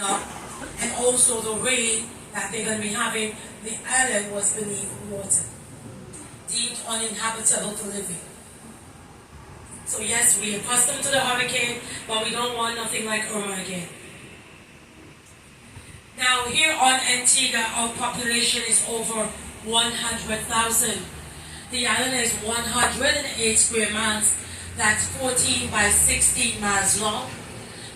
and also the rain that they're going to be having, the island was beneath water, deemed uninhabitable to live in. So yes, we're accustomed to the hurricane, but we don't want nothing like Irma again. Now here on Antigua, our population is over 100,000. The island is 108 square miles, that's 14 by 16 miles long.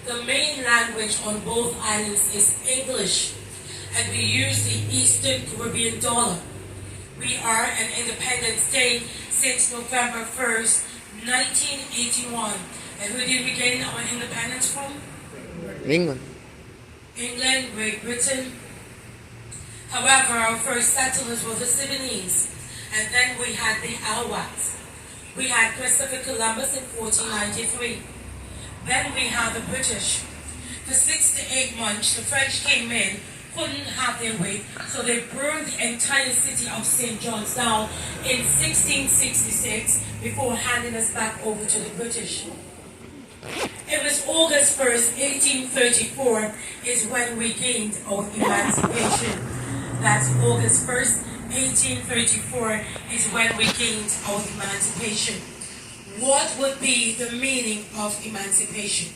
The main language on both islands is English, and we use the Eastern Caribbean dollar. We are an independent state since November 1st, 1981. And who did we gain our independence from? England. England, Great Britain. However, our first settlers were the Sudanese, and then we had the Alawats. We had Christopher Columbus in 1493. Then we had the British. For 6 to 8 months, the French came in, couldn't have their way, so they burned the entire city of St. John's down in 1666 before handing us back over to the British. It was August 1st, 1834 is when we gained our emancipation. That's August 1st, 1834 is when we gained our emancipation. What would be the meaning of emancipation?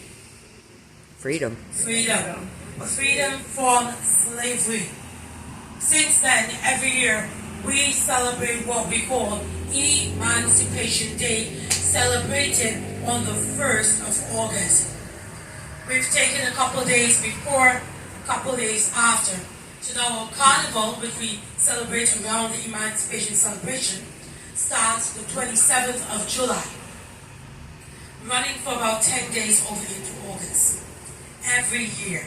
Freedom. Freedom. Freedom from slavery. Since then, every year, we celebrate what we call Emancipation Day, celebrated on the 1st of August. We've taken a couple days before, a couple days after. So now our carnival, which we celebrate around the Emancipation celebration, starts the 27th of July, running for about 10 days over into August, every year.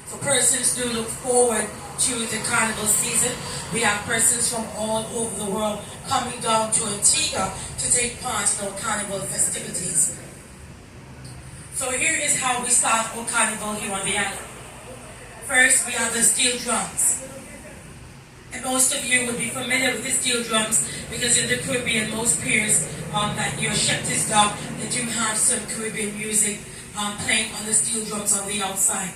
So persons do look forward to the carnival season. We have persons from all over the world coming down to Antigua to take part in our carnival festivities. So here is how we start our carnival here on the island. First, we have the steel drums. And most of you will be familiar with the steel drums because in the Caribbean, most piers that your ship is docked, they do have some Caribbean music playing on the steel drums on the outside.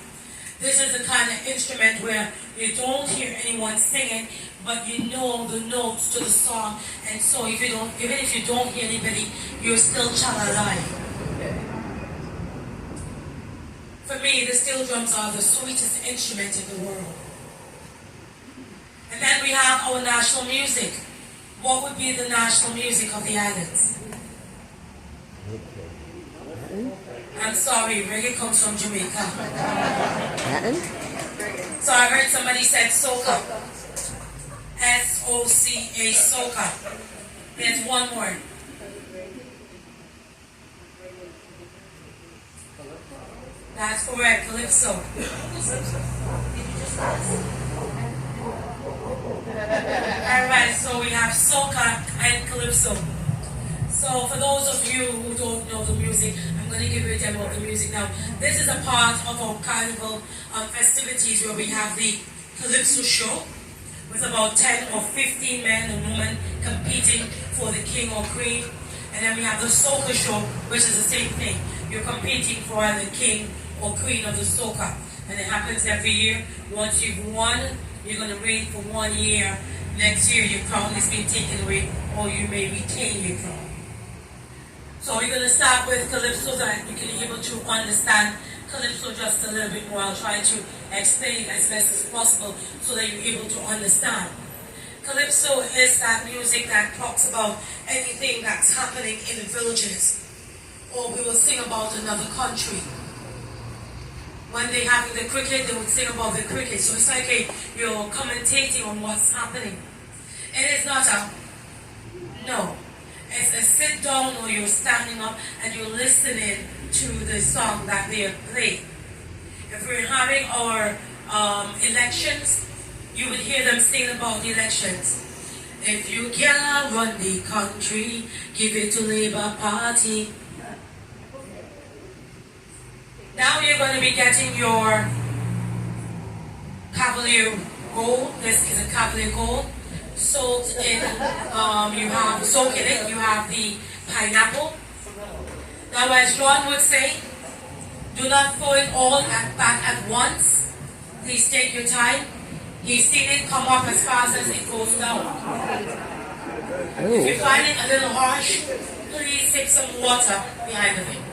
This is the kind of instrument where you don't hear anyone singing, but you know the notes to the song, and so even if you don't hear anybody, you're still alive. For me, the steel drums are the sweetest instrument in the world. And then we have our national music. What would be the national music of the islands? I'm sorry, reggae comes from Jamaica. Latin? So I heard somebody said soca. S-O-C-A, soca. There's one more. That's correct, calypso. Alright, so we have soca and calypso. So for those of you who don't know the music, I'm going to give you a demo of the music now. This is a part of our carnival festivities where we have the calypso show with about 10 or 15 men and women competing for the king or queen. And then we have the soca show, which is the same thing. You're competing for the king or queen of the soca. And it happens every year. Once you've won, you're going to reign for 1 year. Next year, your crown is being taken away, or you may retain your crown. So we're going to start with calypso so that you can be able to understand calypso just a little bit more. I'll try to explain it as best as possible so that you're able to understand. Calypso is that music that talks about anything that's happening in the villages. Or we will sing about another country. When they're having the cricket, they would sing about the cricket. So it's like you're commentating on what's happening. It is not a no. It's a sit down or you're standing up and you're listening to the song that they are playing. If we're having our elections, you would hear them sing about the elections. If you can't run the country, give it to Labour Party. Now you're going to be getting your Cavalier Gold. This is a Cavalier Gold. Soaked in, you have soak in it, you have the pineapple. Now as John would say, Do not throw it all back at once. Please take your time. You've seen it come up as fast as it goes down. If you find it a little harsh, please sip some water behind the thing.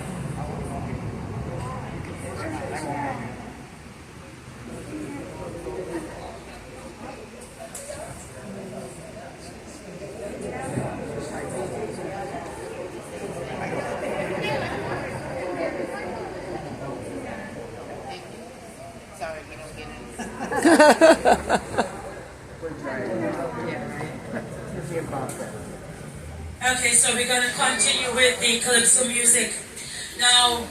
Sorry, we don't get it. Okay, so we're going to continue with the calypso music. Now,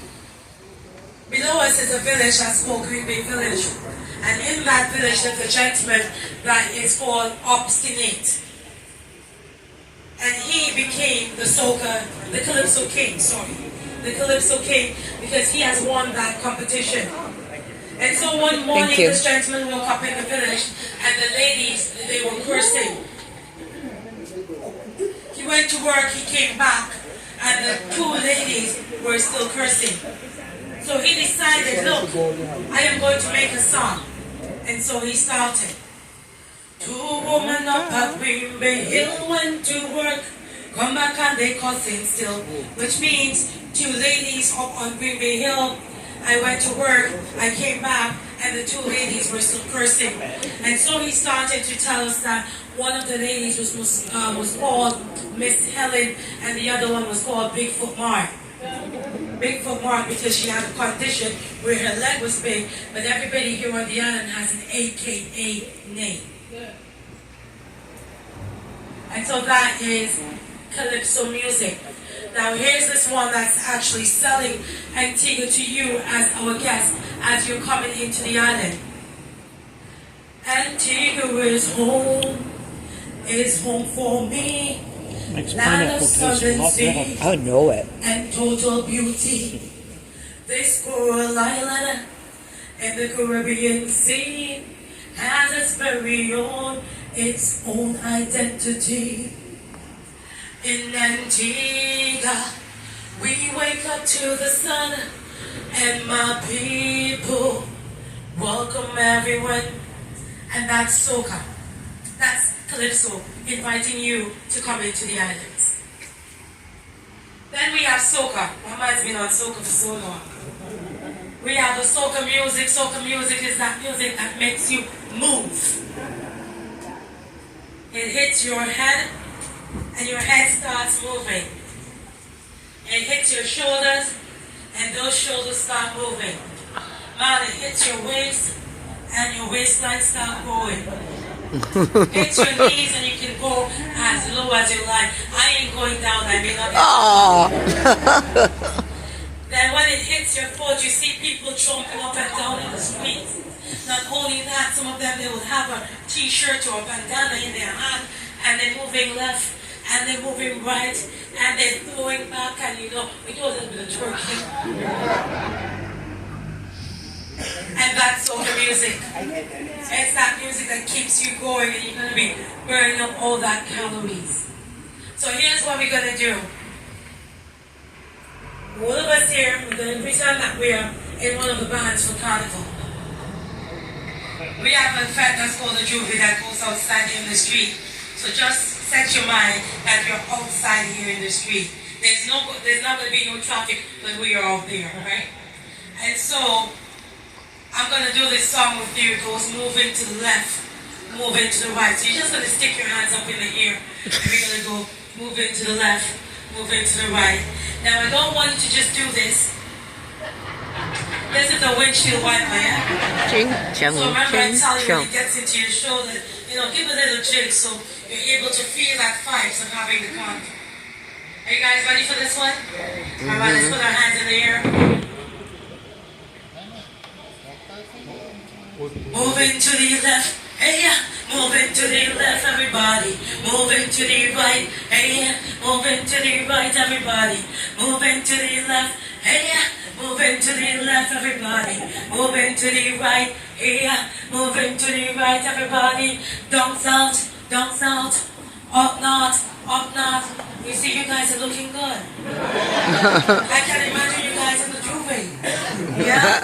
below us is a village that's called Green Bay Village. And in that village there's a gentleman that is called Obstinate. And he became the Calypso King, the Calypso King, because he has won that competition. And so one morning this gentleman woke up in the village and the ladies, they were cursing. He went to work, he came back, and the two ladies were still cursing. So he decided, look, I am going to make a song. And so he started. Two women up at Green Bay Hill went to work, come back and they cussing still. Which means two ladies up on Green Bay Hill. I went to work, I came back, and the two ladies were still cursing. And so he started to tell us that one of the ladies was called Miss Helen, and the other one was called Bigfoot Mark. Bigfoot Mark because she had a condition where her leg was big, but everybody here on the island has an AKA name. And so that is calypso music. Now here's this one that's actually selling Antigua to you as our guest as you're coming into the island. Antigua is home for me. Land of southern sea I know it. and total beauty. This coral island and the Caribbean Sea has its own identity. In Antigua, we wake up to the sun, and my people welcome everyone. And that's soca. That's calypso, inviting you to come into the islands. Then we have soca. Mama's been on soca for so long. We have the soca music. Soca music is that music that makes you move. It hits your head, and your head starts moving. It hits your shoulders, and those shoulders start moving. Man, it hits your waist, and your waistline start growing. Hits your knees, and you can go as low as you like. I ain't going down, I may not. Then when it hits your foot, you see people jumping up and down in the streets. Not only that, some of them, they will have a t-shirt or a bandana in their hand, and they're moving left, and they're moving right, and they're throwing back, and we do a little bit of twerking. And that's soca music. It's that music that keeps you going, and you're going to be burning up all that calories. So here's what we're going to do. All of us here, we're going to pretend that we are in one of the bands for Carnival. We have a fete that's called the Juvie that goes outside here in the street. So just set your mind that you're outside here in the street. There's not going to be no traffic when we are out there, right? And so I'm going to do this song with you. It goes moving to the left, moving to the right. So you're just going to stick your hands up in the air. And we're going to go moving to the left, moving to the right. Now I don't want you to just do this. This is the windshield wiper, yeah? Ching, ching, So remember I tell you when ching. it gets into your shoulder, give a little jig so you're able to feel that vibes of having the contact. Are you guys ready for this one? Alright, let's put our hands in the air. Moving to the left, hey yeah. Moving to the left, everybody. Moving to the right, hey yeah. Moving to the right, everybody. Moving to the left, hey yeah. Moving to the left, everybody. Moving to the right, hey yeah. Moving to the right, everybody. Down south, up north, You see, you guys are looking good. I can imagine you guys in the Juve. Yeah?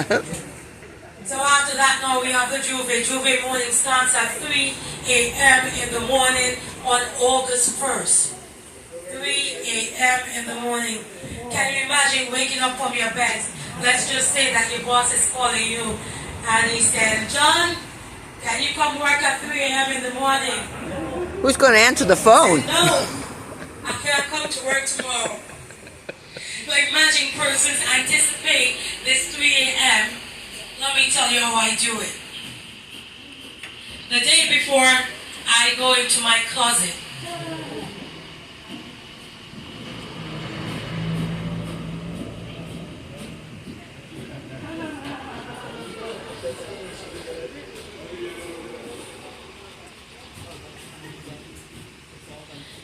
So after that, now we have the Juve. Juve morning starts at 3 a.m. in the morning on August 1st. 3 a.m. in the morning. Can you imagine waking up from your bed? Let's just say that your boss is calling you and he said, John, can you come work at 3 a.m. in the morning? Who's going to answer the phone? Said, no, I can't come to work tomorrow. But imagine persons anticipate this 3 a.m. Let me tell you how I do it. The day before, I go into my closet.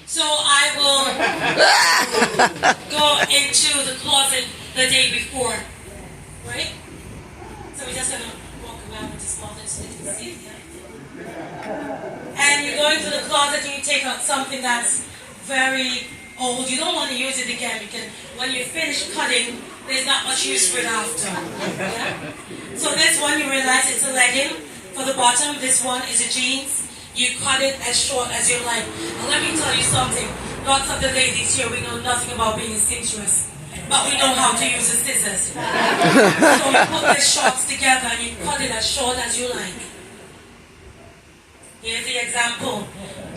So I will go into the closet the day before, right? So we're just gonna walk around with this closet so you can see it. And you go into the closet and you take out something that's very old. You don't want to use it again because when you finish cutting, there's not much use for it after. Yeah? So this one you realize it's a legging for the bottom. This one is a jeans. You cut it as short as you like. And let me tell you something. Lots of the ladies here, we know nothing about being seamstress. But we know how to use the scissors. So you put the shorts together and you cut it as short as you like. Here's the example.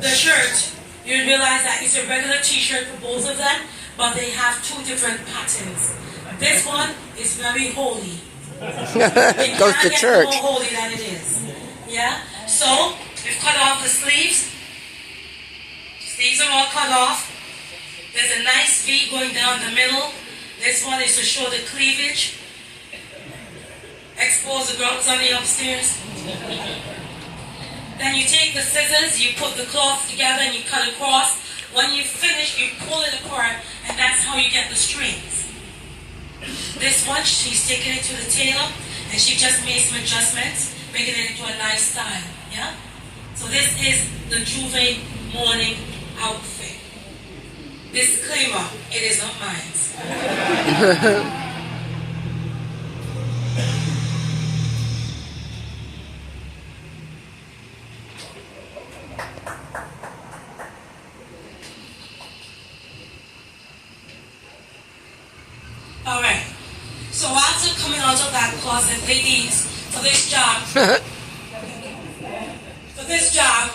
The shirt, you realize that it's a regular t-shirt for both of them, but they have two different patterns. This one is very holy. It Goes to can't church. get more holy than it is. Yeah? So, we've cut off the sleeves. Sleeves are all cut off. There's a nice V going down the middle. This one is to show the cleavage. Expose the grunts on the upstairs. Then you take the scissors, you put the cloth together and you cut across. When you finish, you pull it apart and that's how you get the strings. This one, she's taking it to the tailor and she just made some adjustments, making it into a nice style. Yeah? So this is the Juve morning outfit. Disclaimer, it is not mine. Alright. So after coming out of that closet, ladies, for this job,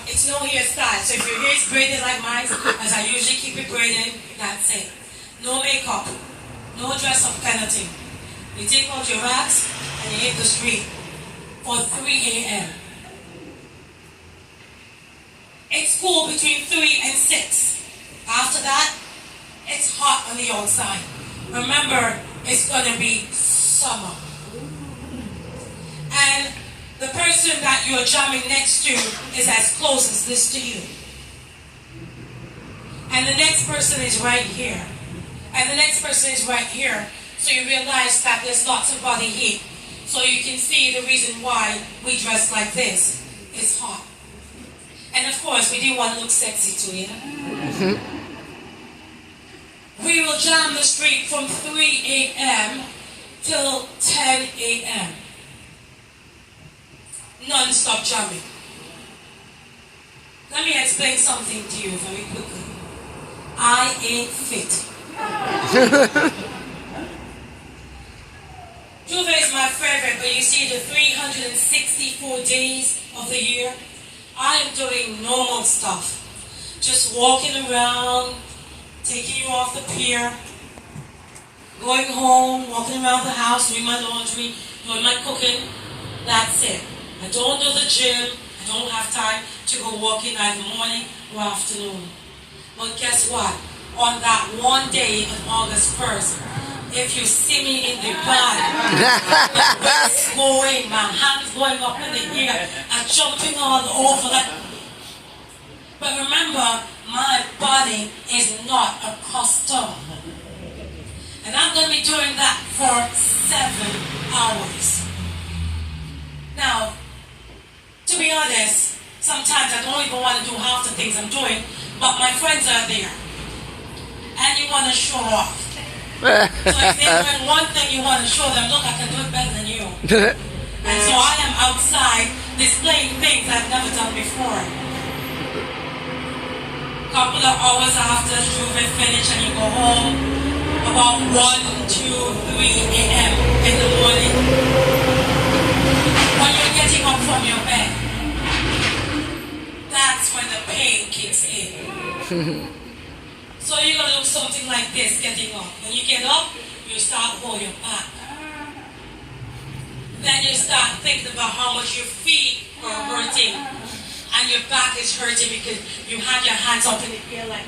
it's no hairstyle. So if your hair is braided like mine, as I usually keep it braided, that's it. No makeup, no dress up kind of thing. You take out your rags and you hit the street for 3 a.m. It's cool between 3 and 6. After that, it's hot on the outside. Remember, it's going to be summer. And the person that you're jamming next to is as close as this to you. And the next person is right here. And the next person is right here. So you realize that there's lots of body heat. So you can see the reason why we dress like this. It's hot. And of course, we do want to look sexy too, you know? We will jam the street from 3 a.m. till 10 a.m. Non-stop jamming. Let me explain something to you very quickly. I ain't fit. Juve is my favorite, but you see the 364 days of the year, I am doing normal stuff. Just walking around, taking you off the pier, going home, walking around the house, doing my laundry, doing my cooking. That's it. I don't do the gym. I don't have time to go walking either morning or afternoon. But guess what? On that one day on August 1st, if you see me in the bag, my waist going, my hands going up in the air, and jumping all over that. But remember, my body is not a custom. And I'm going to be doing that for 7 hours. Now, to be honest, sometimes I don't even want to do half the things I'm doing, but my friends are there. and you want to show off. So if they're doing one thing, you want to show them, look, I can do it better than you. And so I am outside displaying things I've never done before. Couple of hours after Juve finish and you go home, about 1, 2, 3 a.m. in the morning. When you're getting up from your bed, that's when the pain kicks in. So you're going to do something like this, getting up. When you get up, you start holding your back. Then you start thinking about how much your feet are hurting and your back is hurting because you have your hands up in the air like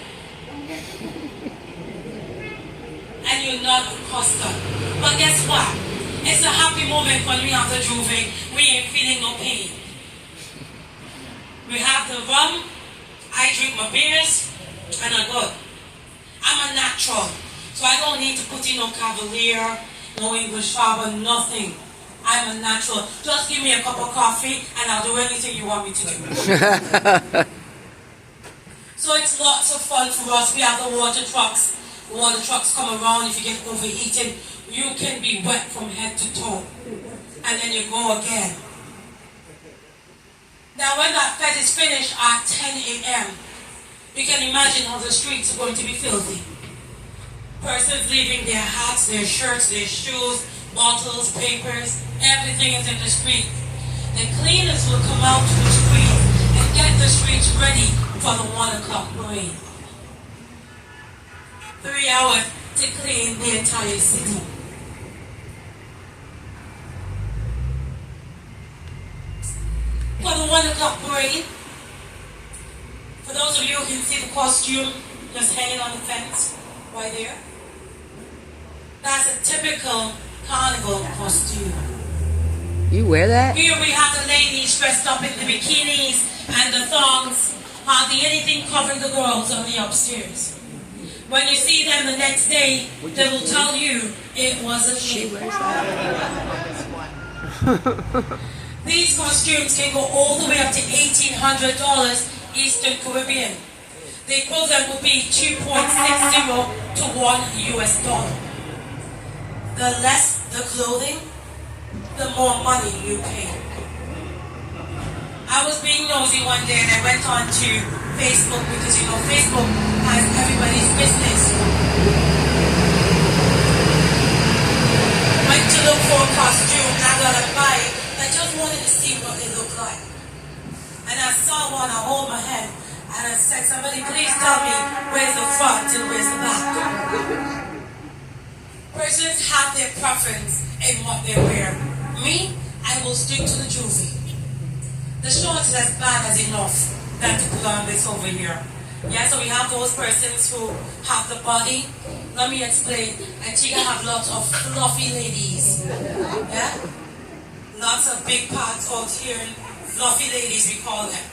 and you're not accustomed. But guess what? It's a happy moment when we have the Juve. We ain't feeling no pain. We have the rum, I drink my beers, and I'm good. I'm a natural, so I don't need to put in no Cavalier, no English Farber, nothing. I'm a natural. Just give me a cup of coffee and I'll do anything you want me to do. So it's lots of fun for us. We have the water trucks. The water trucks come around. If you get overheated, you can be wet from head to toe. And then you go again. Now when that fete is finished at 10 a.m., you can imagine how the streets are going to be filthy. Persons leaving their hats, their shirts, their shoes, bottles, papers, everything is in the street. The cleaners will come out to the street and get the streets ready for the 1 o'clock parade. 3 hours to clean the entire city. For the 1 o'clock parade, for those of you who can see the costume just hanging on the fence right there, that's a typical carnival costume. You wear that? Here we have the ladies dressed up in the bikinis and the thongs, hardly anything covering the girls on the upstairs. When you see them the next day, they will tell you it wasn't me. These costumes can go all the way up to $1,800 Eastern Caribbean. The equivalent will be 2.60 to $1 US. The less the clothing, the more money you pay. I was being nosy one day and I went on to Facebook because you know Facebook has everybody's business. Went to look for a costume, not gonna buy it. I just wanted to see what they look like. And I saw one, I hold my head and I said, somebody please tell me where's the front and where's the back. Persons have their preference in what they wear. Me, I will stick to the juvie. The shorts is as bad as enough than to put on this over here. Yeah, so we have those persons who have the body. Let me explain. Antigua have lots of fluffy ladies. Yeah? Lots of big parts out here. Fluffy ladies, we call them.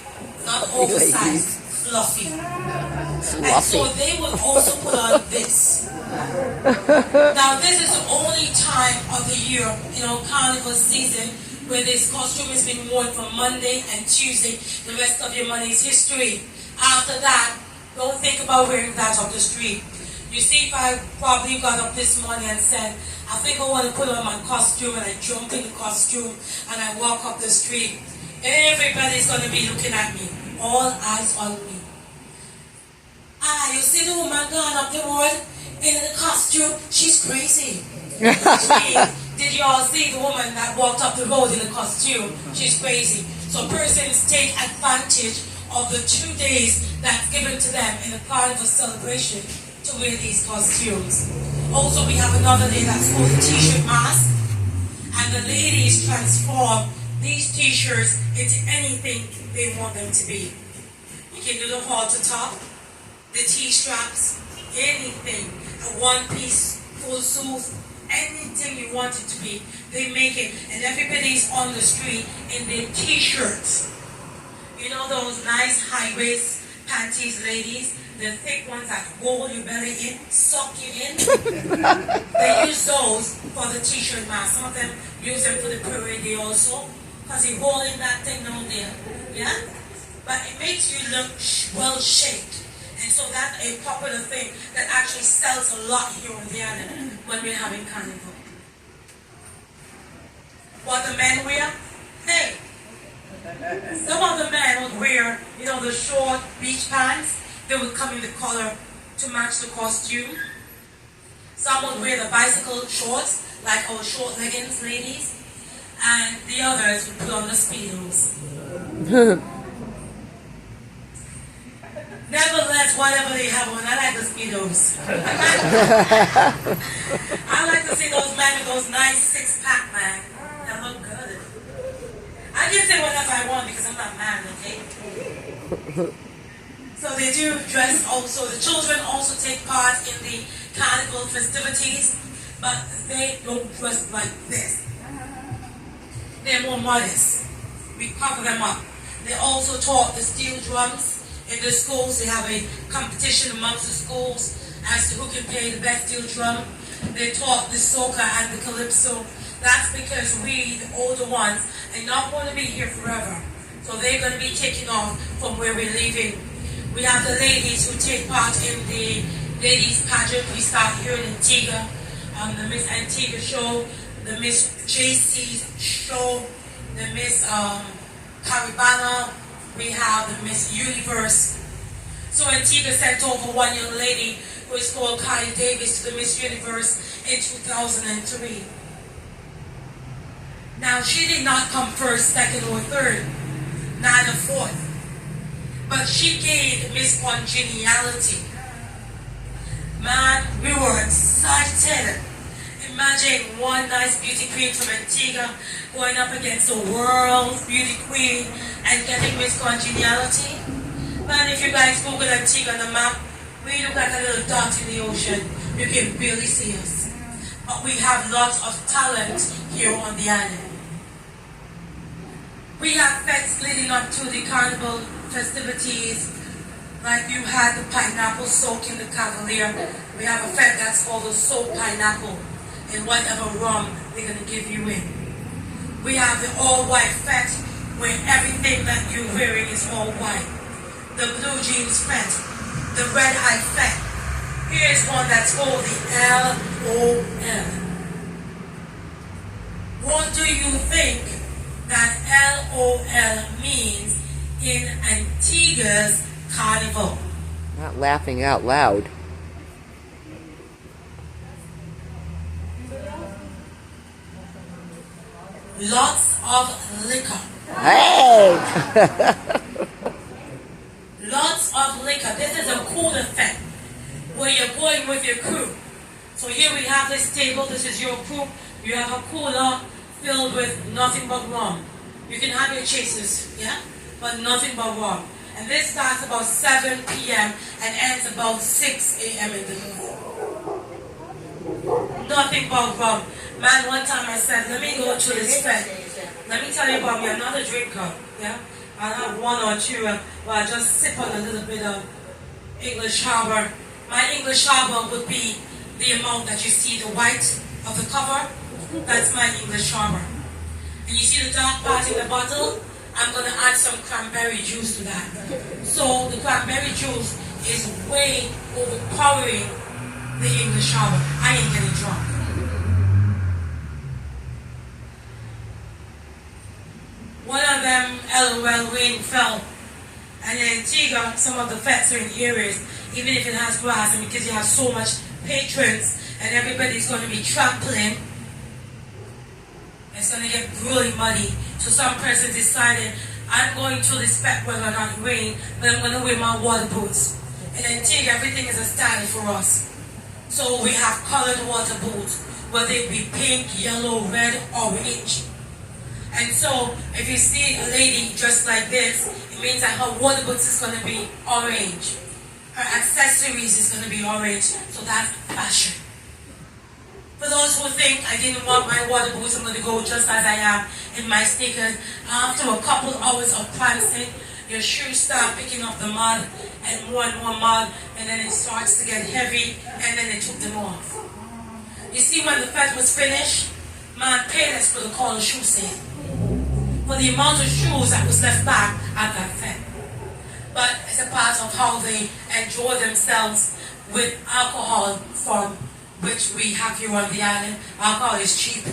Not oversized, fluffy. And so they will also put on this. Now this is the only time of the year, you know, carnival season, where this costume has been worn for Monday and Tuesday. The rest of your money is history. After that, don't think about wearing that on the street. You see, if I probably got up this morning and said, I think I want to put on my costume, and I jump in the costume and I walk up the street, everybody's going to be looking at me. All eyes on me. Ah, you see the woman going up the road in the costume? She's crazy. Did you all see the woman that walked up the road in the costume? She's crazy. So persons take advantage of the 2 days that's given to them in the carnival celebration to wear these costumes. Also, we have another day that's called the t-shirt mask. And the ladies transform these t-shirts into anything they want them to be. You can do the halter top, the T-straps, anything, a one-piece, full suit, anything you want it to be, they make it. And everybody's on the street in their T-shirts. You know those nice high-waist panties, ladies? The thick ones that hold your belly in, suck you in. They use those for the T-shirt mask. Some of them use them for the parade also, because you're holding that thing down there. Yeah? But it makes you look well-shaped. And so that's a popular thing that actually sells a lot here on the island when we're having carnival. What the men wear? Hey, some of the men would wear, the short beach pants. They would come in the color to match the costume. Some would wear the bicycle shorts, like our short leggings ladies. And the others would put on the Speedos. Nevertheless, whatever they have on, I like the Speedos. I like to see those men with those nice six-pack, man. That look good. I can say whatever I want because I'm not married, okay? So they do dress also. The children also take part in the carnival festivities, but they don't dress like this. They're more modest. We cover them up. They also taught the steel drums in the schools. They have a competition amongst the schools as to who can play the best steel drum. They taught the soca and the calypso. That's because we, the older ones, are not going to be here forever. So they're going to be taking off from where we're leaving. We have the ladies who take part in the ladies pageant. We start here in Antigua, the Miss Antigua show, the Miss JC's show, the Miss Caribana. We have the Miss Universe. So Antigua sent over one young lady who is called Kylie Davis to the Miss Universe in 2003. Now, she did not come first, second, or third, neither fourth. But she gained Miss Congeniality. Man, we were excited. Imagine one nice beauty queen from Antigua going up against the world's beauty queen and getting Miss Congeniality. Man, if you guys Google Antigua on the map, we look like a little dot in the ocean. You can barely see us. But we have lots of talent here on the island. We have fetes leading up to the carnival festivities. Like you had the pineapple soak in the Cavalier. We have a fete that's called the soak pineapple. And whatever rum they're going to give you in. We have the all-white fete where everything that you're wearing is all white. The blue jeans fete. The red-eye fete. Here's one that's called the LOL. What do you think that LOL means in Antigua's carnival? Not laughing out loud. Lots of liquor. Hey! Lots of liquor. This is a cooler fete where you're going with your crew. So here we have this table. This is your crew. You have a cooler filled with nothing but rum. You can have your chasers, yeah? But nothing but rum. And this starts about 7 p.m. and ends about 6 a.m. in the morning. Nothing but rum. Man, one time I said, let me go to this fete. Let me tell you about me. I'm not a drinker, yeah? I'll have one or two, but I just sip on a little bit of English Harbor. My English Harbor would be the amount that you see the white of the cover. That's my English Harbor. And you see the dark part in the bottle? I'm going to add some cranberry juice to that. So the cranberry juice is way overpowering the English Harbor. I ain't getting drunk. One of them, LOL, rain fell. And in Antigua, some of the fetes are in areas, even if it has grass, and because you have so much patrons and everybody's going to be trampling, it's going to get really muddy. So some person decided, I'm going to this fete whether or not it rain, but I'm going to wear my water boots. In Antigua, everything is a style for us. So we have colored water boots, whether it be pink, yellow, red, orange. And so, if you see a lady dressed like this, it means that her water boots is going to be orange. Her accessories is going to be orange. So that's fashion. For those who think I didn't want my water boots, I'm going to go just as I am in my sneakers. After a couple hours of prancing, your shoes start picking up the mud and more mud, and then it starts to get heavy, and then they took them off. You see, when the fete was finished, man paid us for the corner shoe sale. For the amount of shoes that was left back at that fete. but it's a part of how they enjoy themselves with alcohol from which we have here on the island. Alcohol is cheap,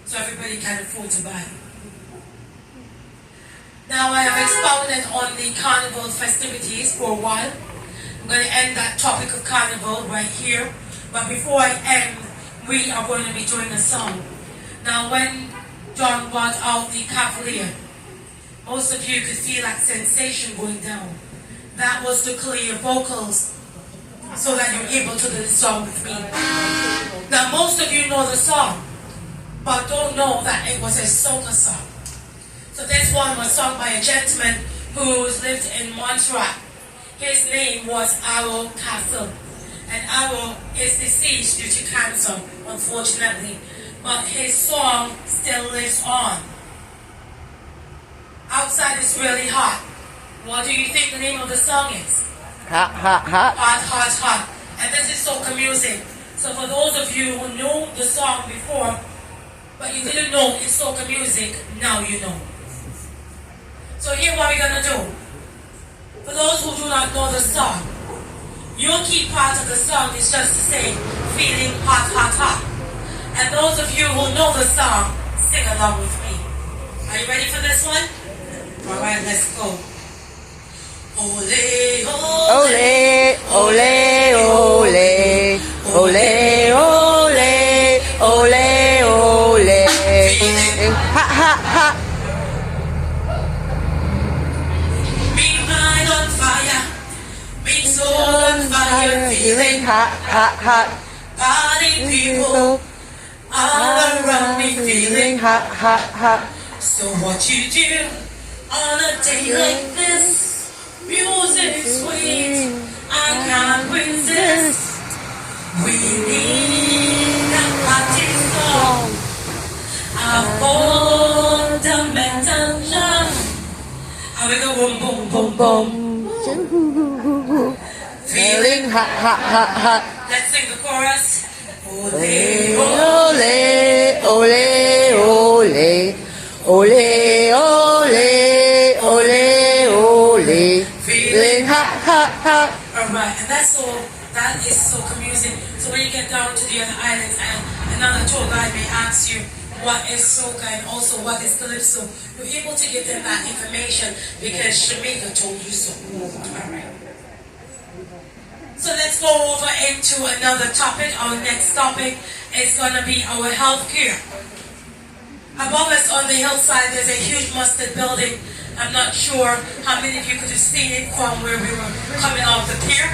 so everybody can afford to buy it. Now I have expounded on the carnival festivities for a while. I'm going to end that topic of carnival right here. But before I end, we are going to be doing a song. Now when John brought out the Cavalier, most of you could feel that sensation going down. That was to clear your vocals so that you're able to do the song with me. Now most of you know the song, but don't know that it was a soca song. So this one was sung by a gentleman who lived in Montserrat. His name was Arrow Castle. And Arrow is deceased due to cancer, unfortunately. But his song still lives on. Outside is really hot. What do you think the name of the song is? Hot, hot, hot. Hot, hot, hot. And this is soca music. So for those of you who knew the song before, but you didn't know it's soca music, now you know. So here's what we're going to do. For those who do not know the song, your key part of the song is just to say, feeling hot, hot, hot. And those of you who know the song, sing along with me. Are you ready for this one? Alright, let's go. Ole, ole, Ole, ole, ole, ole, ole, ole. Ha, ha, ha. On fire, feeling hot, hot, hot. Party people all around me feeling hot, hot, hot. So what you do on a day like this? Music sweet, I can't resist. We need a party song, a fundamental love. How we go boom, boom, boom, boom. Feeling hot, hot, hot, hot. Let's sing the chorus. Ole, Ole, ole, ole, ole, ole, ole, ole. Feeling hot, hot, hot. Alright, and that is soca music. So when you get down to the other islands and another tour guide may ask you what is soca and also what is calypso, you're able to give them that information because Shamika told you so. Alright. So let's go over into another topic. Our next topic is going to be our health care. Above us on the hillside, there's a huge mustard building. I'm not sure how many of you could have seen it from where we were coming off the pier.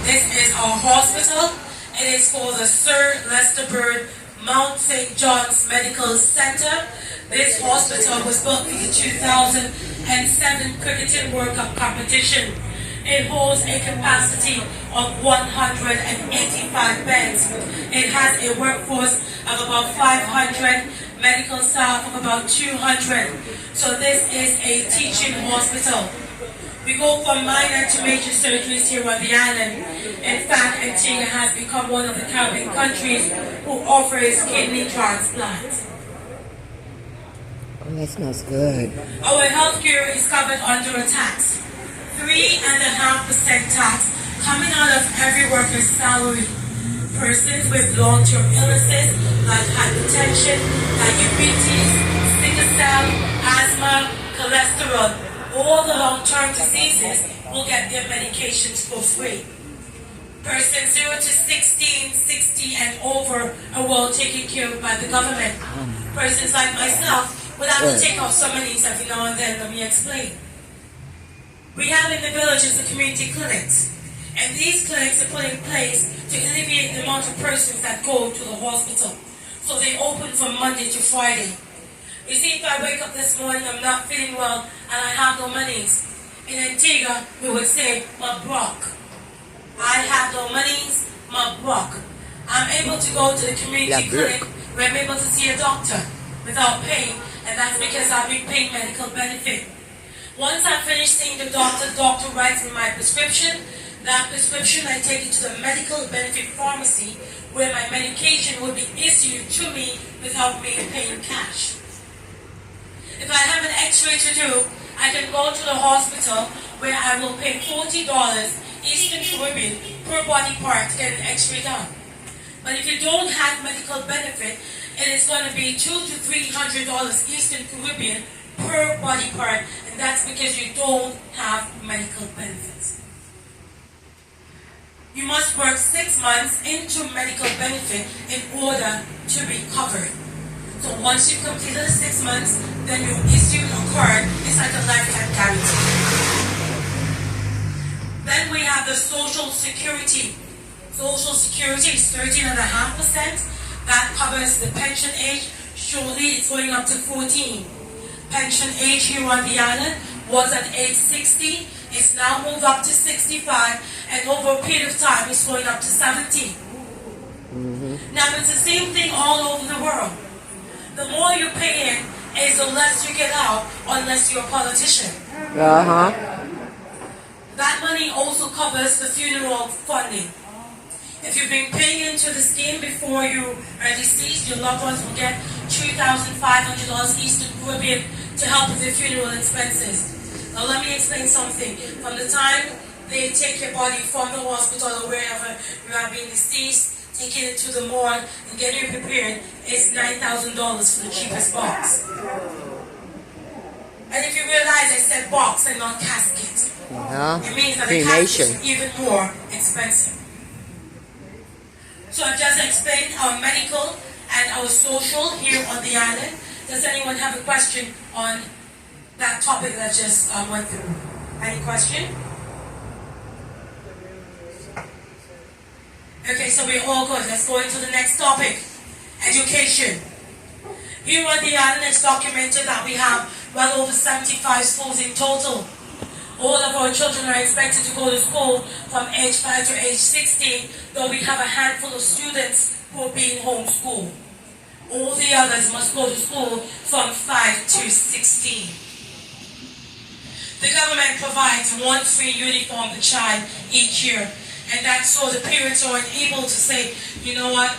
This is our hospital. It is called the Sir Lester Bird Mount St. John's Medical Center. This hospital was built for the 2007 Cricketing World Cup competition. It holds a capacity of 185 beds. It has a workforce of about 500, medical staff of about 200. So this is a teaching hospital. We go from minor to major surgeries here on the island. In fact, Antigua has become one of the Caribbean countries who offers kidney transplants. Oh, that smells good. Our healthcare is covered under a tax. 3.5% tax coming out of every worker's salary. Persons with long-term illnesses like hypertension, diabetes, sickle cell, asthma, cholesterol, all the long-term diseases will get their medications for free. Persons 0 to 16, 60 and over are well taken care of by the government. Persons like myself would have to take off some monies every now and then. Let me explain. We have in the villages the community clinics, and these clinics are put in place to alleviate the amount of persons that go to the hospital. So they open from Monday to Friday. You see, if I wake up this morning, I'm not feeling well, and I have no monies. In Antigua, we would say, my brock. I have no monies, my brock. I'm able to go to the community clinic where I'm able to see a doctor without paying, and that's because I've been paying medical benefit. Once I finish seeing the doctor writes me my prescription. That prescription I take it to the medical benefit pharmacy where my medication will be issued to me without me paying cash. If I have an x-ray to do, I can go to the hospital where I will pay $40 Eastern Caribbean per body part to get an X-ray done. But if you don't have medical benefit, it is going to be $200 to $300 Eastern Caribbean per body part, and that's because you don't have medical benefits. You must work 6 months into medical benefit in order to be covered. So once you've completed the 6 months, then you issue a card. It's like a lifetime guarantee. Then we have the Social Security. Social Security is 13.5%. That covers the pension age. Shortly, it's going up to 14. Pension age here on the island was at age 60. It's now moved up to 65, and over a period of time, it's going up to 70. Now, it's the same thing all over the world. The more you pay in, is the less you get out, unless you're a politician. That money also covers the funeral funding. If you've been paying into the scheme before you are deceased, your loved ones will get $3,500 Eastern Caribbean to help with their funeral expenses. Now let me explain something. From the time they take your body from the hospital or wherever you are being deceased, taking it to the morgue and getting it prepared, it's $9,000 for the cheapest box. And if you realize I said box and not casket, it means that the casket is even more expensive. So I've just explained our medical and our social here on the island. Does anyone have a question on that topic that I just went through? Any question? Okay, so we're all good. Let's go into the next topic. Education. Here on the island, it's documented that we have well over 75 schools in total. All of our children are expected to go to school from age 5 to age 16, though we have a handful of students who are being homeschooled. All the others must go to school from 5 to 16. The government provides one free uniform per child each year, and that's so the parents are able to say, you know what,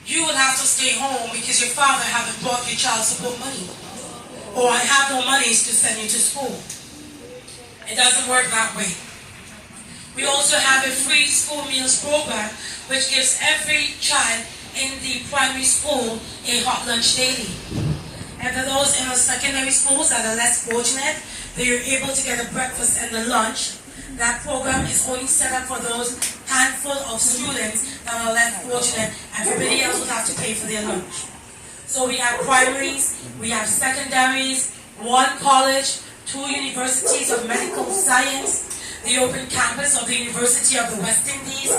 you will have to stay home because your father haven't brought your child support money, or I have no monies to send you to school. It doesn't work that way. We also have a free school meals program which gives every child in the primary school a hot lunch daily. And for those in the secondary schools that are less fortunate, they are able to get a breakfast and a lunch. That program is only set up for those handful of students that are less fortunate. Everybody else will have to pay for their lunch. So we have primaries, we have secondaries, one college, 2 universities of medical science, the open campus of the University of the West Indies.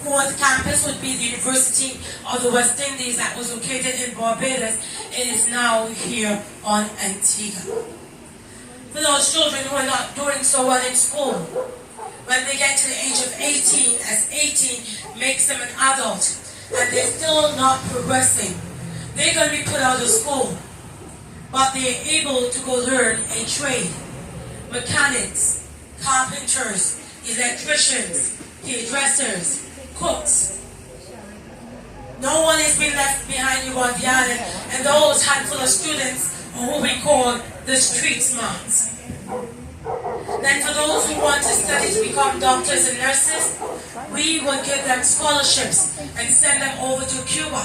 4th campus would be the University of the West Indies that was located in Barbados. It is now here on Antigua. For those children who are not doing so well in school, when they get to the age of 18, as 18 makes them an adult, and they're still not progressing, they're going to be put out of school. But they're able to go learn a trade. Mechanics, carpenters, electricians, hairdressers, cooks. No one is being left behind you on the island, and those handful of students are who we call the street smarts. Then for those who want to study to become doctors and nurses, we will give them scholarships and send them over to Cuba.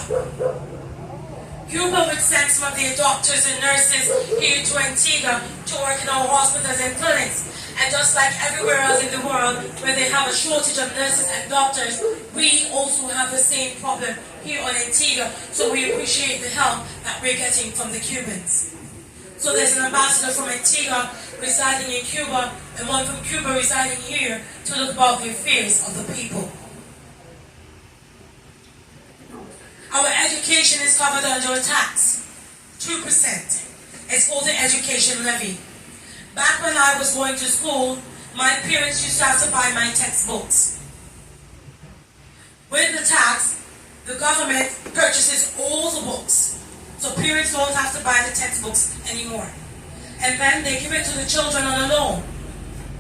Cuba would send some of their doctors and nurses here to Antigua to work in our hospitals and clinics. And just like everywhere else in the world where they have a shortage of nurses and doctors, we also have the same problem here on Antigua. So we appreciate the help that we're getting from the Cubans. So there's an ambassador from Antigua residing in Cuba and one from Cuba residing here to look about the affairs of the people. Our education is covered under a tax, 2%. It's called the education levy. Back when I was going to school, my parents used to have to buy my textbooks. With the tax, the government purchases all the books. So parents don't have to buy the textbooks anymore. And then they give it to the children on a loan.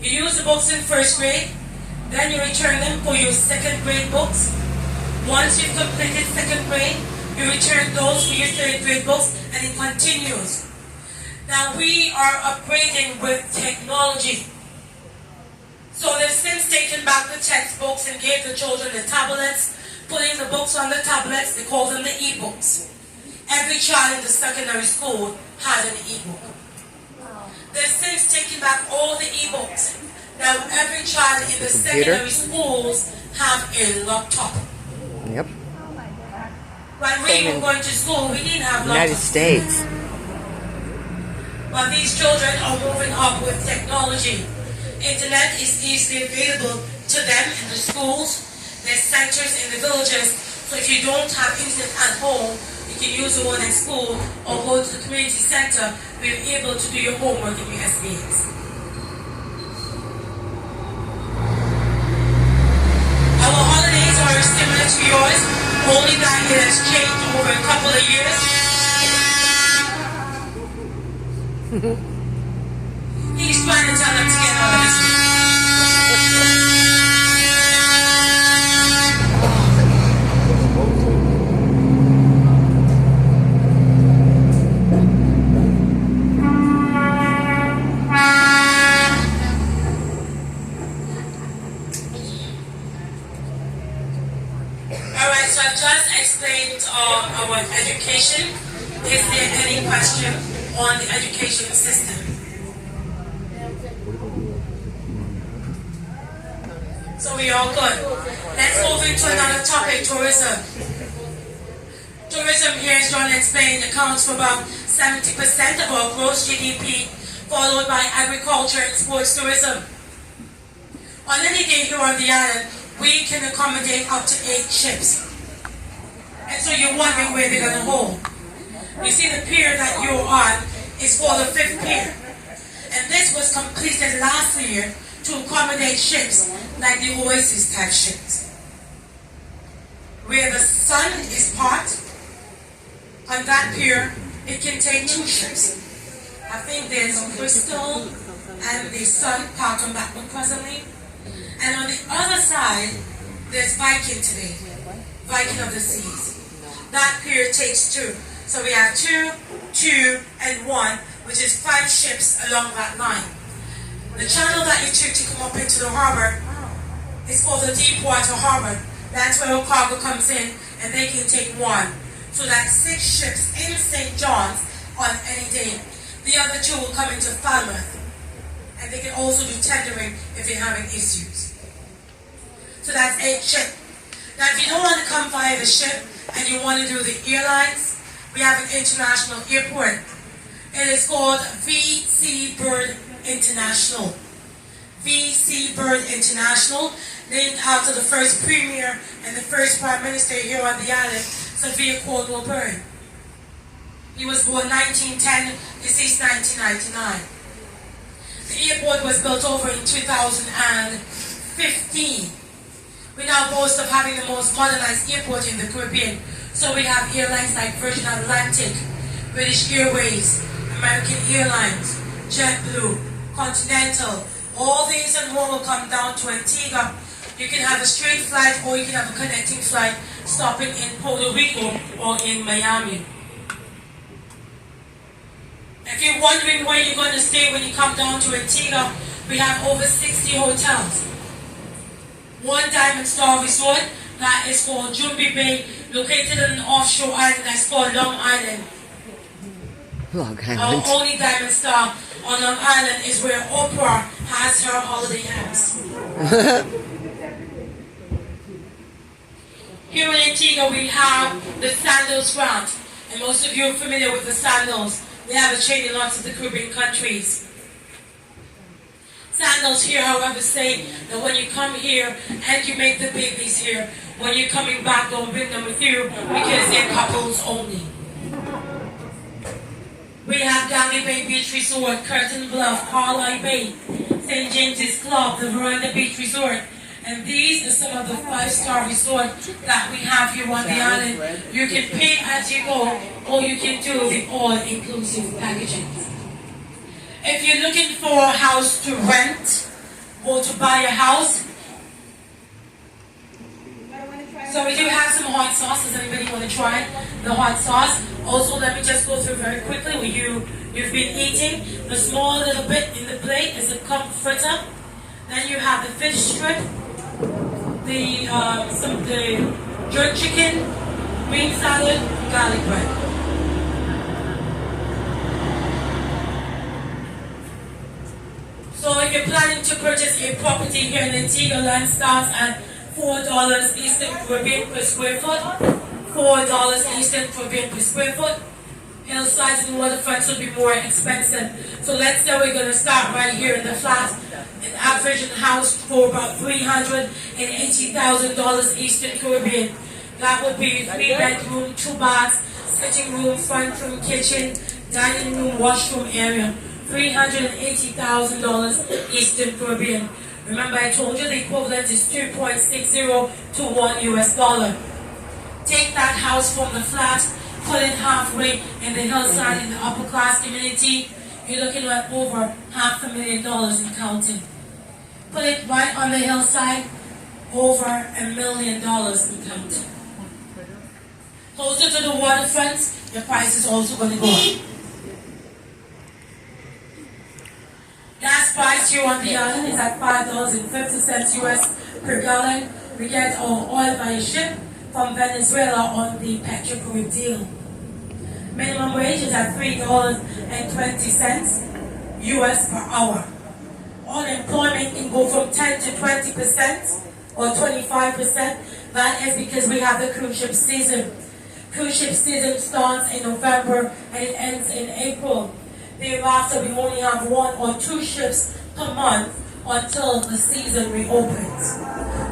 You use the books in 1st grade, then you return them for your 2nd grade books. Once you've completed 2nd grade, you return those for your 3rd grade books, and it continues. Now we are upgrading with technology. So they've since taken back the textbooks and gave the children the tablets, putting the books on the tablets. They call them the e-books. Every child in the secondary school had an e-book. They've since taken back all the e-books. Now every child in the secondary schools have a laptop. Yep. When we were going to school, we didn't have United laptops. States. But these children are moving up with technology. Internet is easily available to them in the schools. There's centers in the villages. So if you don't have internet at home, you can use the one in school or go to the community center where you're able to do your homework in your SBAs. Our holidays are similar to yours, only that it has changed over a couple of years. He's trying to tell them to get out of this room. Alright, so I've just explained our education. Is there any question on the education system? So we all good. Let's move into another topic, tourism. Tourism here, as John explained, accounts for about 70% of our gross GDP, followed by agriculture and sports tourism. On any day here on the island, we can accommodate up to 8 ships. And so you're wondering where they're going to hold. You see the pier that you're on is for the 5th pier. And this was completed last year to accommodate ships like the Oasis type ships. Where the sun is parked on that pier, it can take 2 ships. I think there's Crystal and the Sun parked on that one presently. And on the other side, there's Viking today, Viking of the Seas. That pier takes 2. So we have 2, 2, and 1, which is 5 ships along that line. The channel that you took to come up into the harbor is called the Deepwater Harbor. That's where our cargo comes in, and they can take 1. So that's 6 ships in St. John's on any day. The other 2 will come into Falmouth. And they can also do tendering if they're having issues. So that's 8 ships. Now if you don't want to come via the ship and you want to do the airlines, we have an international airport. It is called V.C. Bird International. V.C. Bird International, named after the first premier and the first prime minister here on the island, Sir Caldwell Bird. He was born 1910, deceased 1999. The airport was built over in 2015. We now boast of having the most modernized airport in the Caribbean. So we have airlines like Virgin Atlantic, British Airways, American Airlines, JetBlue, Continental. All these and more will come down to Antigua. You can have a straight flight or you can have a connecting flight stopping in Puerto Rico or in Miami. If you're wondering where you're going to stay when you come down to Antigua, we have over 60 hotels. 1 Diamond Star Resort that is called Jumbi Bay, located on an offshore island that's called Long Island. Long Our Island. only Diamond Star on Long Island is where Oprah has her holiday house. Here in Antigua we have the Sandals Grant, and most of you are familiar with the Sandals. They have a chain in lots of the Caribbean countries. Sandals here, however, say that when you come here and you make the babies here, when you're coming back, don't bring them with you because they're couples only. We have Galley Bay Beach Resort, Curtin Bluff, Carlisle Bay, St. James's Club, the Veranda Beach Resort. And these are some of the 5-star resorts that we have here on the island. You can pay as you go, or you can do the all-inclusive packaging. If you're looking for a house to rent or to buy a house, so we do have some hot sauce. Does anybody want to try the hot sauce? Also, let me just go through very quickly what you've been eating. The small little bit in the plate is a comforter. Then you have the fish strip, the jerk chicken, green salad, garlic bread. So if you're planning to purchase a property here in Antigua, land starts at $4 Eastern Caribbean per square foot, $4 Eastern Caribbean per square foot. Hillsides and waterfronts will be more expensive. So let's say we're going to start right here in the flat. An average house for about $380,000 Eastern Caribbean. That would be 3 bedroom, 2 baths, sitting room, front room, kitchen, dining room, washroom area. $380,000 Eastern Caribbean. Remember I told you the equivalent is 2.60 to $1 US. Take that house from the flat, put it halfway in the hillside in the upper class community. You're looking at over $500,000 in counting. Put it right on the hillside, over $1 million in counting. Closer to the waterfronts, the price is also going to go up. Gas price here on the island is at $5.50 US per gallon. We get our oil by ship from Venezuela on the Petrocrude deal. Minimum wage is at $3.20 US per hour. Unemployment can go from 10 to 20% or 25%. That is because we have the cruise ship season. Cruise ship season starts in November and it ends in April. Thereafter, we only have 1 or 2 ships per month until the season reopens.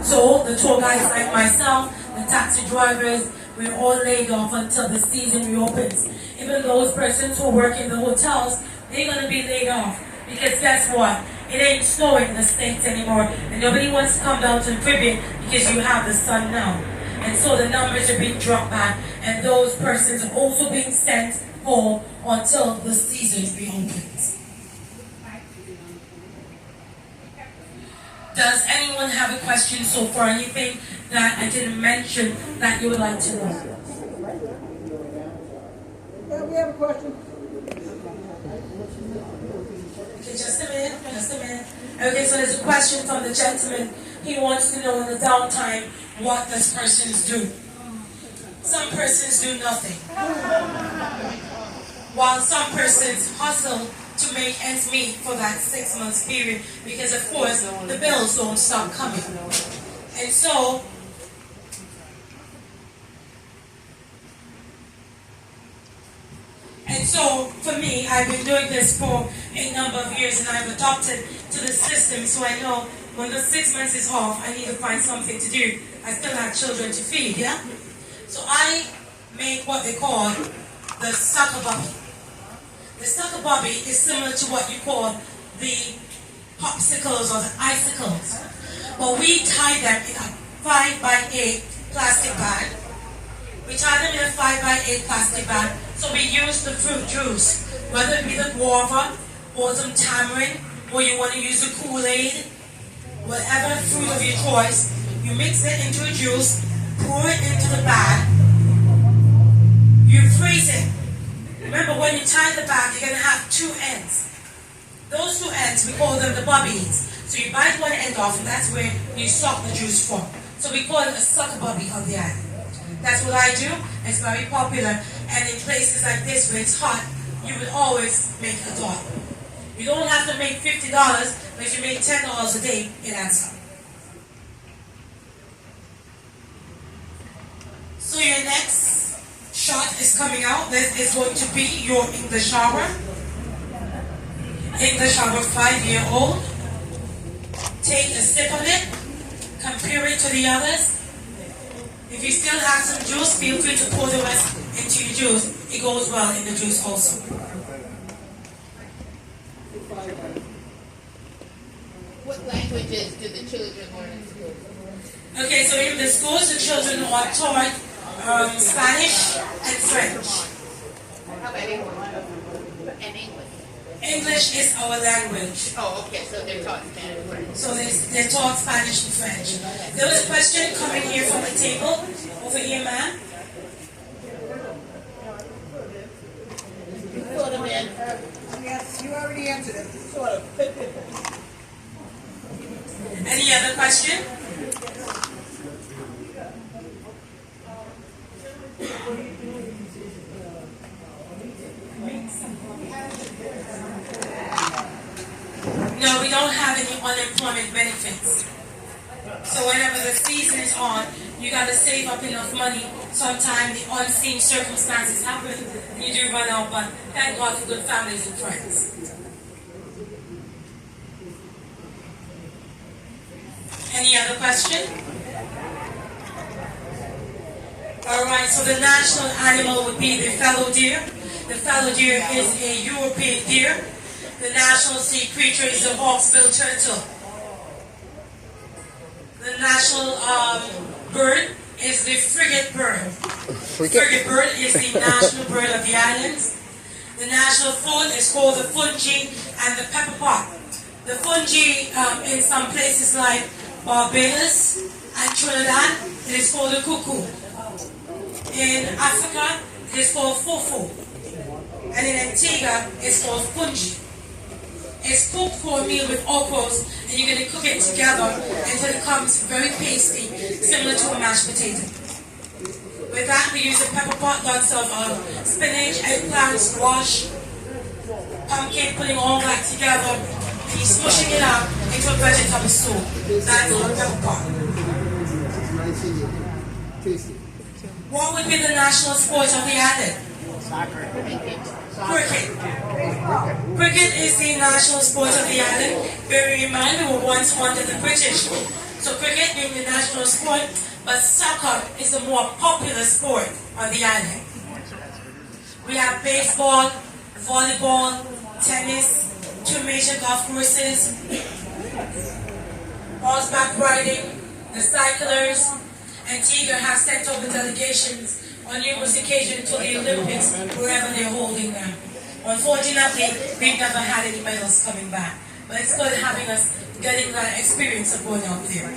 So the tour guides like myself, the taxi drivers, we're all laid off until the season reopens. Even those persons who work in the hotels, they're going to be laid off. Because guess what? It ain't snowing in the States anymore. And nobody wants to come down to the Caribbean because you have the sun now. And so the numbers are being dropped back. And those persons are also being sent home until the season reopens. Does anyone have a question so far? Anything that I didn't mention that you would like to know? Yeah, we have a question. Okay, just a minute. Okay, so there's a question from the gentleman. He wants to know in the downtime, what does persons do? Some persons do nothing. While some persons hustle to make ends meet for that 6 months period, because of course the bills don't stop coming. And so for me, I've been doing this for a number of years and I've adopted to the system, so I know when the 6 months is off, I need to find something to do. I still have children to feed, yeah? So I make what they call the sucker bubby. The sucker bubby is similar to what you call the popsicles or the icicles. But we tie them in a 5x8 plastic bag. We tie them in a 5x8 plastic bag. So we use the fruit juice, whether it be the guava or some tamarind, or you want to use the Kool-Aid, whatever fruit of your choice. You mix it into a juice, pour it into the bag, you freeze it. Remember, when you tie the bag, you're going to have 2 ends. Those 2 ends, we call them the bubbies. So you bite one end off, and that's where you suck the juice from. So we call it a sucker bubby on the island. That's what I do. It's very popular. And in places like this where it's hot, you would always make $1. You don't have to make $50, but if you make $10 a day, it adds up. So your next shot is coming out. This is going to be your English shower. English shower 5-year-old. Take a sip of it. Compare it to the others. If you still have some juice, feel free to pour the rest into your juice. It goes well in the juice also. What languages do the children learn in school? Okay, so in the schools, the children are taught Spanish and French. How about English? And English? English is our language. Oh, okay, so they're taught Spanish and French. So they're taught Spanish and French. There was a question coming here from the table. Over here, ma'am. Sort of in. Yes, you already answered it. Sort of. Any other question? No, we don't have any unemployment benefits. So whenever the season is on, you gotta save up enough money. Sometimes the unseen circumstances happen, and you do run out, but thank God for good families and friends. Any other question? Alright, so the national animal would be the fallow deer. The fallow deer is a European deer. The national sea creature is the hawksbill turtle. The national bird is the frigate bird. Frigate bird is the national bird of the islands. The national food is called the fungi and the pepper pot. The fungi in some places like Barbados and Trinidad, it is called the cuckoo. In Africa, it is called fufu. And in Antigua, it's called fungi. It's cooked for a meal with okras, and you're going to cook it together until it comes very pasty, similar to a mashed potato. With that, we use a pepper pot, lots of spinach, eggplant, squash, pumpkin, putting all that together, and you're smushing it up into a vegetable soup. That's a pepper pot. What would be the national sport of the island? Cricket. Cricket is the national sport of the island. Bearing in mind we were once under the British. So cricket being the national sport, but soccer is the more popular sport on the island. We have baseball, volleyball, tennis, 2 major golf courses, horseback riding, the cyclers. Antigua has sent over delegations on numerous occasions to the Olympics, wherever they're holding them. Unfortunately, we've never had any medals coming back. But it's good having us getting that experience of going out there.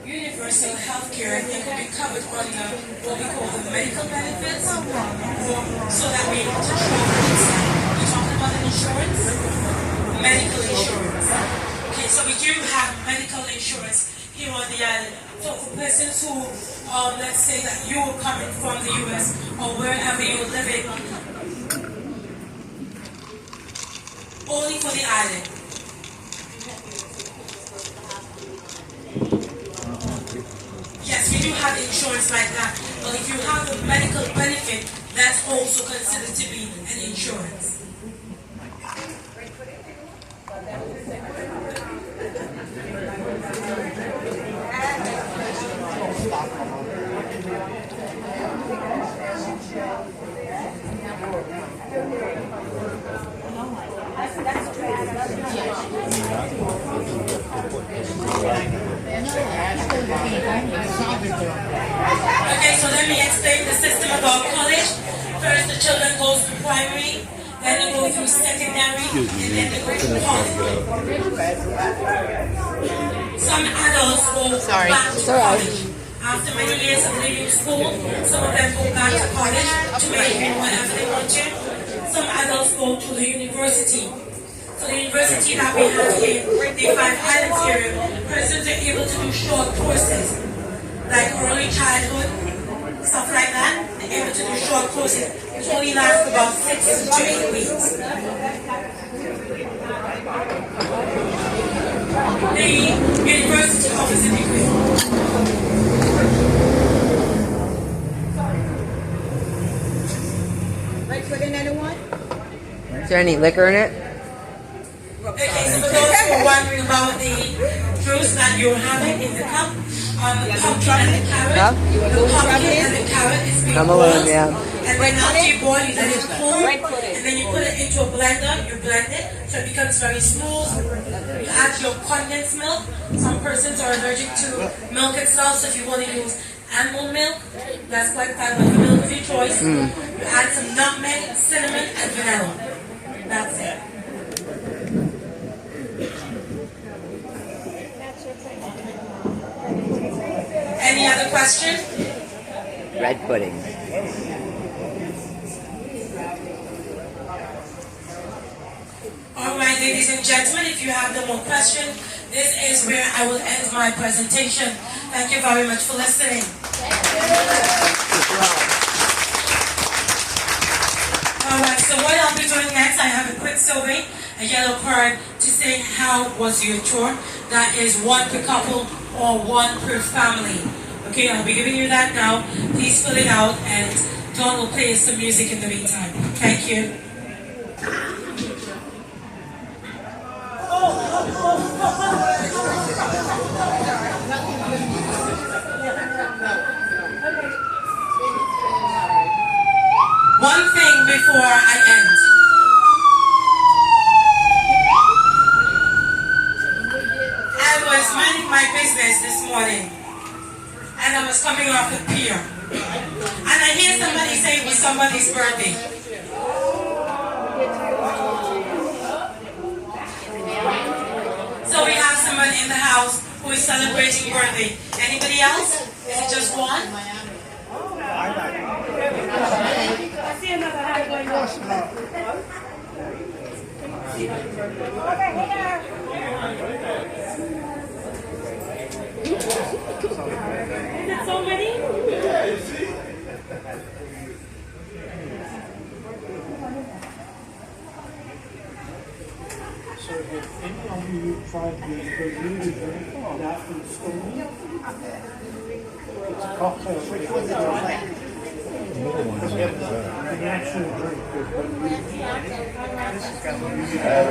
Universal health care, it could be covered under what we call the medical benefits, so that we're able to travel. You're talking about insurance? Medical insurance. Okay, so we do have medical insurance here on the island. So for persons who, let's say that you are coming from the US or wherever you're living, only for the island. Yes, we do have insurance like that, but if you have a medical benefit, that's also considered to be an insurance. Okay, so let me explain the system of our college. First, the children go through primary, then they go through secondary, and then they go through college. Some adults go back to college. After many years of leaving school, some of them go back to college to major in whatever they want to. Some adults go to the university. So the university that we have here, the 5 Islands area, persons are able to do short courses, like early childhood, stuff like that. They're able to do short courses, which only last about 6 to 8 weeks. The university offers a degree. Like put in anyone? Is there any liquor in it? Okay, so for those who are wondering about the juice that you're having in the cup, the pumpkin and the carrot, the pumpkin and the carrot is being I'm boiled, alone, yeah. and then after you boil, you let it cool, and then you put it into a blender, you blend it, so it becomes very smooth. You add your condensed milk. Some persons are allergic to milk itself, so if you want to use animal milk, that's quite fine, but the milk of your choice. You add some nutmeg, cinnamon, and vanilla. That's it. Any other question? Red pudding. Ladies and gentlemen, if you have no more questions, this is where I will end my presentation. Thank you very much for listening. Alright, so what I'll be doing next, I have a quick survey, a yellow card to say how was your tour. That is one per couple or one per family. Okay, I'll be giving you that now. Please fill it out and John will play some music in the meantime. Thank you. One thing before I end. I was minding my business this morning and I was coming off the pier. And I hear somebody say it was somebody's birthday. So we have somebody in the house who is celebrating birthday. Anybody else? Is it just one? I see another hand going on. Is it so many? So if any of you tried the Bermuda drink after the storm, it's a cocktail. Which one's the actual drink?